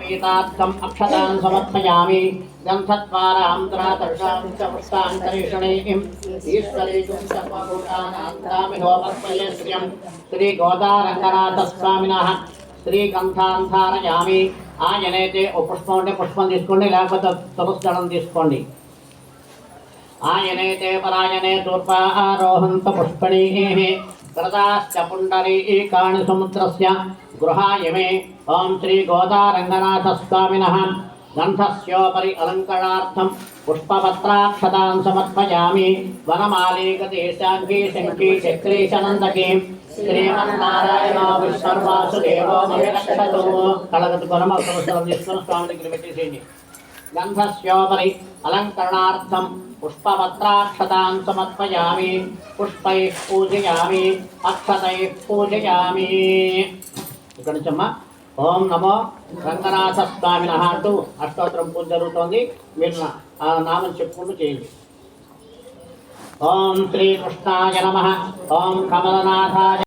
गीतार्थम् अक्षतान् समर्पयामि गन्धद्वारान्तरातर्षां च पुष्पान्तरीषणैः ईश्वरेषु सर्वभूतानां तामिहोपस्मये श्रियं श्रीगोदारङ्गनाथस्वामिनः श्रीगन्धान् धारयामि ఆయనైతే ఓ పుష్పం ఉంటే పుష్పం తీసుకోండి, లేకపోతే తులసి దళం తీసుకోండి. ఆయనైతే పరాయణే దూర్వారోహంత పుష్పణీః కృతాశ్చ పుండరీకాణి సముద్రస్య గృహాయమే. ఓం శ్రీ గోదారంగనాథస్వామినః గంధస్యోపరి అలంకరణార్థం పుష్పపత్రాక్షతాన్ సమర్పయామి. వనమాలీగదేశాంగీ శంఖీ చక్రీశనందకీ శ్రీమన్నారాయణ విశ్వర్వాసుదేవో మహిరక్షతు. కళగతి కొనమ అవసరం తీసుకుని స్వామి దగ్గర పెట్టేసేయండి. గంధస్యోపరి అలంకరణార్థం పుష్పపత్రాక్షతాన్ సమర్పయామి. పుష్పైః పూజయామి, అక్షతైః పూజయామి. ఇక్కడ నుంచి అమ్మా ఓం నమో రంగనాథ స్వామినః అంటూ అష్టోత్తరం పూజ జరుగుతోంది. మీరు ఆ నామం చెప్పుకుంటూ చేయండి. ఓం శ్రీకృష్ణాయ నమః. ఓం కమలనాథాయ